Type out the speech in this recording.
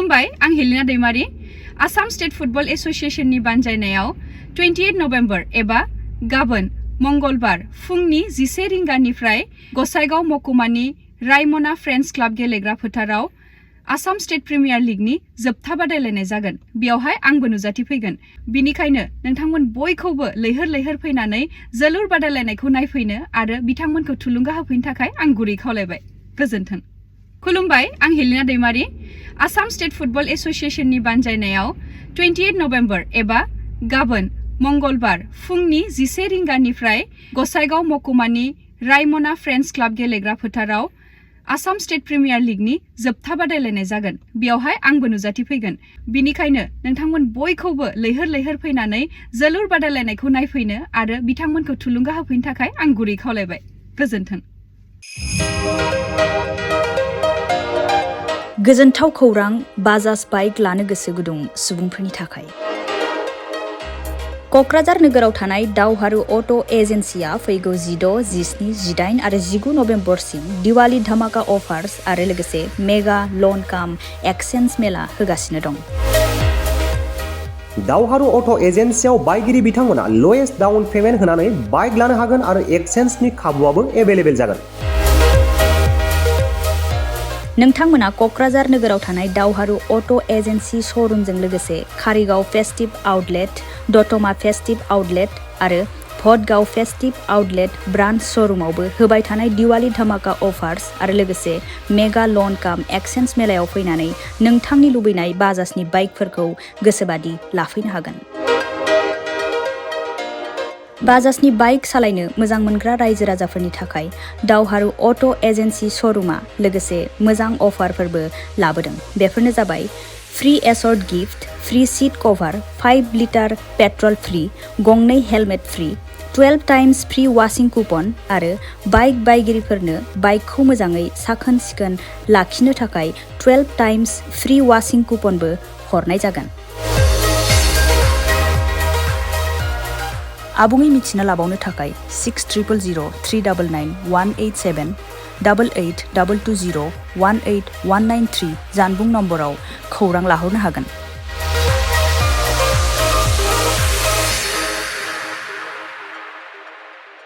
खुलुमबाय आं Helina Daimary Assam state football एसोसिएशननि बानजायनायाव 28 नभेम्बर एबा गाबोन मंगलबार फुंनि 11 रिंगानिफ्राय गसाइगाव महकुमानि रायमना फ्रेन्ड्स क्लाब गेलेग्रा फोथाराव आसाम स्टेट प्रिमियार लीगनि जोबथा बादायलायनाय जागोन। बेयावहाय आंबो नुजाथिफैगोन। बिनिखायनो नोंथांमोन बयखौबो लैहोर लैहोर फैनानै जोलुर बादायलायनायखौ नायफैनो आरो बिथांमोनखौ थुलुंगा होफैनो थाखाय आं गुरै खावलायबाय। गोजोन्थों। खुलुमबाय आं हेलिना दैमारी आसाम स्टेट फुटबल एसोसिएशननि बानजायनायाव 28 नभेम्बर एबा गाबोन मंगलबार फुंनि 11 रिंगानिफ्राय गसाइगाव महकुमानि रायमना फ्रेन्ड्स क्लाब गेलेग्रा फोथाराव आसाम स्टेट प्रिमियार लीगनि जोबथा बादायलायनाय जागोन। बेयावहाय आंबो नुजाथिफैगोन। बिनिखायनो नोंथांमोन बयखौबो लैहोर लैहोर फैनानै जोलुर बादायलायनायखौ नायफैनो आरो बिथांमोनखौ थुलुंगा होफैनो थाखाय आं गुरै खावलायबाय। गोजोन्थों। गोजोनथाव खौरां बाजाज बाइक लानो गोसो गुदुं सुबुंफोरनि थाखाय। क'क्राझार नोगोराव थानाय दावहारु अट' एजेन्सिया फैगौ 16, 17, 18 आरो 19 नभेम्बरसिम दिवाली धामाका अफार्स आरो लोगोसे मेगा लन काम एक्सचेन्ज मेला होगासिनो दं। दावहारु अट' एजेन्सियाव बायगिरि बिथांमोना लवेस्ट डाउन पेमेन्ट होनानै बाइक लानो हागोन आरो एक्सचेन्जनि खाबुआबो एभेलेबेल जागोन। नोंथांमोना क'क्राझार नोगोराव थानाय दावहारु अट' एजेन्सि श'रुमजों लोगोसे कारिगाव फेस्टिभ आउटलेट, दतमा फेस्टिभ आउटलेट आरो भटगाव फेस्टिभ आउटलेट ब्रान्च श'रुमावबो होबाय थानाय दिवाली धामाका अफार्स आरो लोगोसे मेगा लन काम एक्सचेन्ज मेलायाव फैनानै नोंथांनि लुबैनाय बाजाजनि बाइकफोरखौ गोसोबादि लाफैनो हागोन। बाजाजनि बाइक सालायनो मोजां मोनग्रा रायजो राजाफोरनि थाखाय दावहारु अट' एजेन्सि श'रुमा लोगोसे मोजां अफारफोरबो लाबोदों। बेफोरनो जाबाय free assured gift, free seat cover, 5 litre petrol free, गंनै helmet free, 12 times free washing coupon आरो बाइक बायगिरिफोरनो बाइकखौ मोजाङै साखोन सिखोन लाखिनो थाखाय 12 टाइम्स फ्री वाशिं कुपनबो हरनाय जागोन। आबुङै मिथिना लाबावनो थाखाय 6000 399 187 88 220 18193 जानबुं नम्बराव खौरां लाहरनो हागोन।